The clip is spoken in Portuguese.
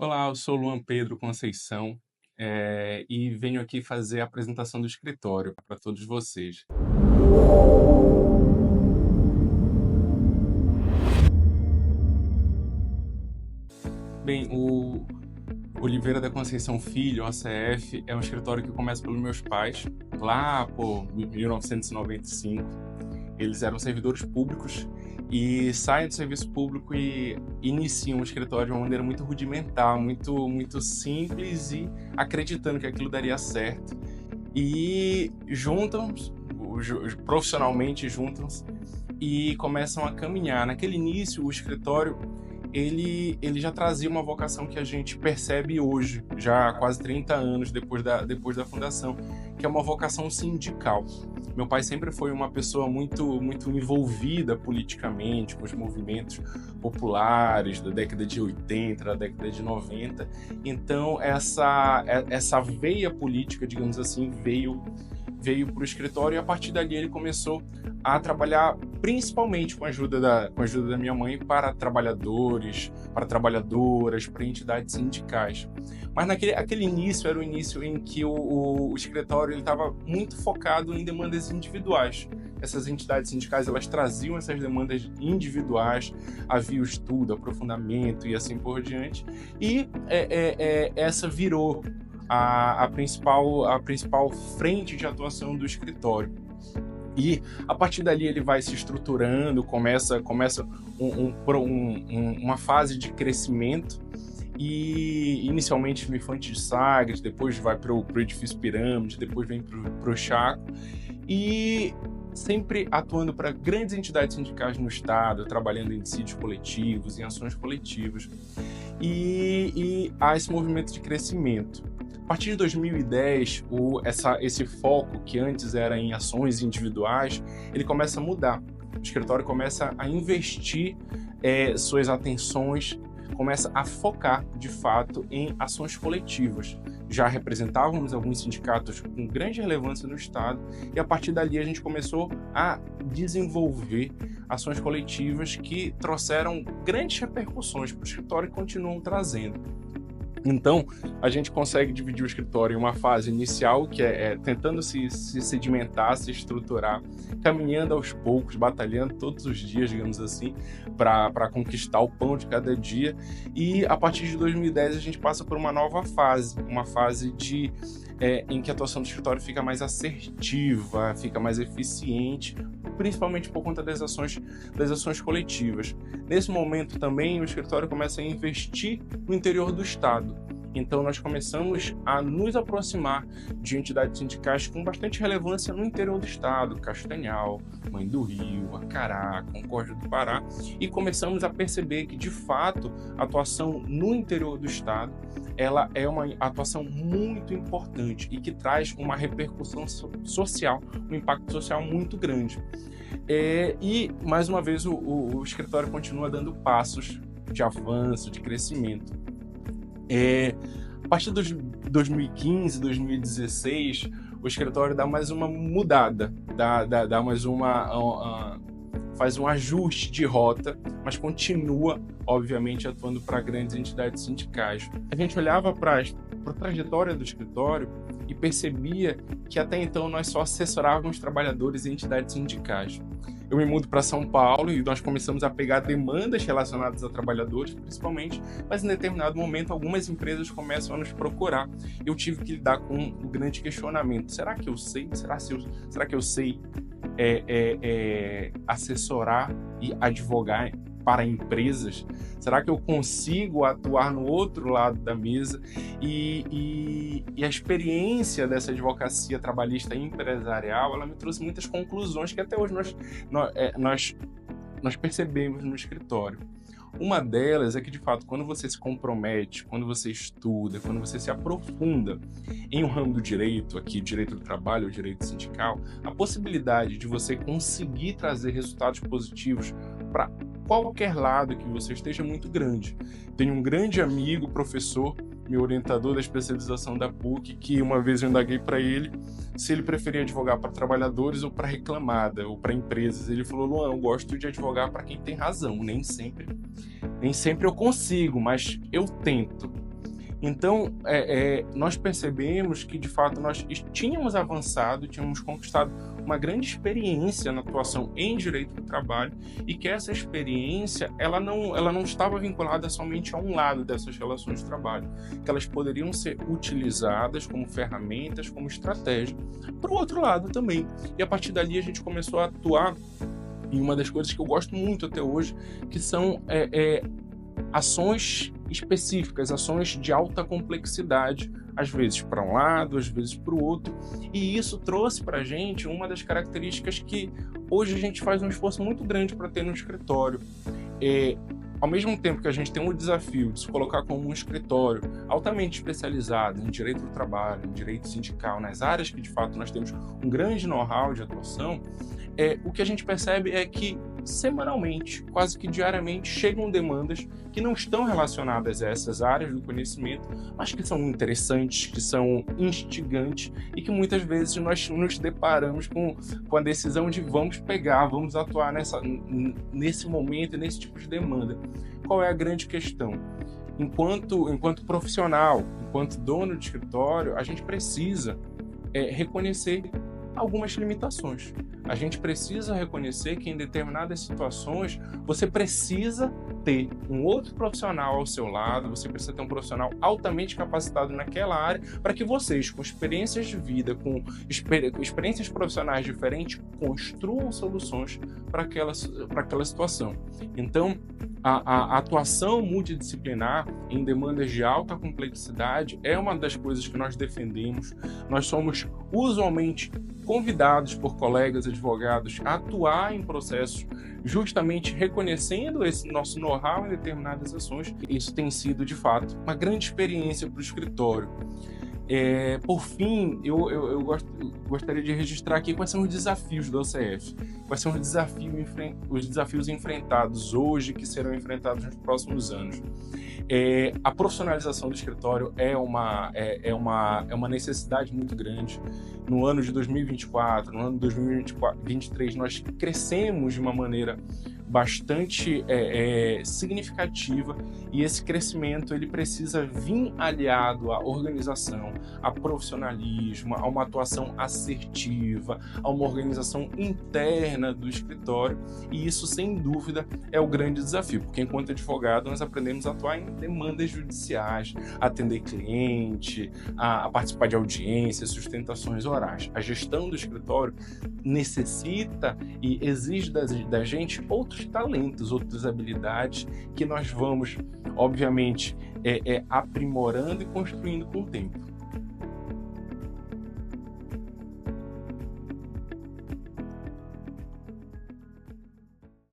Olá, eu sou Luan Pedro Conceição, e venho aqui fazer a apresentação do escritório para todos vocês. Bem, o Oliveira da Conceição Filho, OCF, é um escritório que começa pelos meus pais, lá por 1995. Eles eram servidores públicos e saem do serviço público e iniciam o escritório de uma maneira muito rudimentar, muito simples e acreditando que aquilo daria certo. E juntam, profissionalmente juntam-se e começam a caminhar. Naquele início, o escritório ele já trazia uma vocação que a gente percebe hoje, já há quase 30 anos depois da fundação, que é uma vocação sindical. Meu pai sempre foi uma pessoa muito envolvida politicamente com os movimentos populares da década de 80, da década de 90. Então, essa veia política, digamos assim, veio para o escritório, e a partir dali ele começou a trabalhar principalmente com a ajuda da minha mãe para trabalhadores, para trabalhadoras, para entidades sindicais. Mas aquele início era o início em que o escritório estava muito focado em demandas individuais. Essas entidades sindicais, elas traziam essas demandas individuais, havia o estudo, aprofundamento e assim por diante, e essa virou a principal frente de atuação do escritório. E a partir dali ele vai se estruturando, começa uma fase de crescimento, e inicialmente no Infante de Sagres, depois vai para o Edifício Pirâmide, depois vem para o Chaco, e sempre atuando para grandes entidades sindicais no estado, trabalhando em dissídios coletivos, em ações coletivas, e há esse movimento de crescimento. A partir de 2010, esse foco, que antes era em ações individuais, ele começa a mudar. O escritório começa a investir suas atenções, começa a focar, de fato, em ações coletivas. Já representávamos alguns sindicatos com grande relevância no Estado, e a partir dali a gente começou a desenvolver ações coletivas que trouxeram grandes repercussões para o escritório e continuam trazendo. Então, a gente consegue dividir o escritório em uma fase inicial, que é tentando se sedimentar, se estruturar, caminhando aos poucos, batalhando todos os dias, digamos assim, para conquistar o pão de cada dia. E a partir de 2010 a gente passa por uma nova fase, uma fase em que a atuação do escritório fica mais assertiva, fica mais eficiente, principalmente por conta das ações coletivas. Nesse momento também o escritório começa a investir no interior do estado. Então nós começamos a nos aproximar de entidades sindicais com bastante relevância no interior do estado, Castanhal, Mãe do Rio, Acará, Concórdia do Pará, e começamos a perceber que, de fato, a atuação no interior do estado, ela é uma atuação muito importante e que traz uma repercussão social, um impacto social muito grande. E, mais uma vez, o escritório continua dando passos de avanço, de crescimento. A partir de 2015, 2016, o escritório dá mais uma mudada, dá mais faz um ajuste de rota, mas continua, obviamente, atuando para grandes entidades sindicais. A gente olhava para a trajetória do escritório e percebia que até então nós só assessorávamos trabalhadores e entidades sindicais. Eu me mudo para São Paulo e nós começamos a pegar demandas relacionadas a trabalhadores, principalmente, mas em determinado momento algumas empresas começam a nos procurar. Eu tive que lidar com um grande questionamento. Será que eu sei? Será que eu sei assessorar e advogar para empresas? Será que eu consigo atuar no outro lado da mesa? E a experiência dessa advocacia trabalhista e empresarial, ela me trouxe muitas conclusões que até hoje nós percebemos no escritório. Uma delas é que, de fato, quando você se compromete, quando você estuda, quando você se aprofunda em um ramo do direito, aqui direito do trabalho ou direito sindical, a possibilidade de você conseguir trazer resultados positivos para qualquer lado que você esteja é muito grande. Tenho um grande amigo, professor, meu orientador da especialização da PUC, que uma vez eu indaguei para ele se ele preferia advogar para trabalhadores ou para reclamada, ou para empresas. Ele falou: Luan, eu gosto de advogar para quem tem razão, nem sempre eu consigo, mas eu tento. Então, nós percebemos que, de fato, nós tínhamos avançado, tínhamos conquistado uma grande experiência na atuação em direito do trabalho e que essa experiência ela não estava vinculada somente a um lado dessas relações de trabalho, que elas poderiam ser utilizadas como ferramentas, como estratégia para o outro lado também. E a partir dali a gente começou a atuar em uma das coisas que eu gosto muito até hoje, que são ações específicas, ações de alta complexidade, às vezes para um lado, às vezes para o outro, e isso trouxe para a gente uma das características que hoje a gente faz um esforço muito grande para ter no escritório. Ao mesmo tempo que a gente tem um desafio de se colocar como um escritório altamente especializado em direito do trabalho, em direito sindical, nas áreas que de fato nós temos um grande know-how de atuação, o que a gente percebe é que semanalmente, quase que diariamente, chegam demandas que não estão relacionadas a essas áreas do conhecimento, mas que são interessantes, que são instigantes e que muitas vezes nós nos deparamos com a decisão de vamos atuar nesse momento, nesse tipo de demanda. Qual é a grande questão? Enquanto profissional, enquanto dono de escritório, a gente precisa reconhecer algumas limitações. A gente precisa reconhecer que em determinadas situações você precisa ter um outro profissional ao seu lado, você precisa ter um profissional altamente capacitado naquela área para que vocês, com experiências de vida, com experiências profissionais diferentes, construam soluções para aquela situação. Então, a atuação multidisciplinar em demandas de alta complexidade é uma das coisas que nós defendemos. Nós somos usualmente convidados por colegas advogados a atuar em processos justamente reconhecendo esse nosso know-how em determinadas ações. Isso tem sido, de fato, uma grande experiência para o escritório. Por fim, eu gostaria de registrar aqui quais são os desafios da OCF, quais são os desafios enfrentados hoje que serão enfrentados nos próximos anos. A profissionalização do escritório é uma necessidade muito grande. No ano de 2024, no ano de 2023, nós crescemos de uma maneira bastante significativa, e esse crescimento ele precisa vir aliado à organização, a profissionalismo, a uma atuação assertiva, a uma organização interna do escritório, e isso sem dúvida é o grande desafio, porque enquanto advogado nós aprendemos a atuar em demandas judiciais, a atender cliente, a participar de audiências, sustentações orais. A gestão do escritório necessita e exige da gente outros talentos, outras habilidades que nós vamos, obviamente, aprimorando e construindo com o tempo.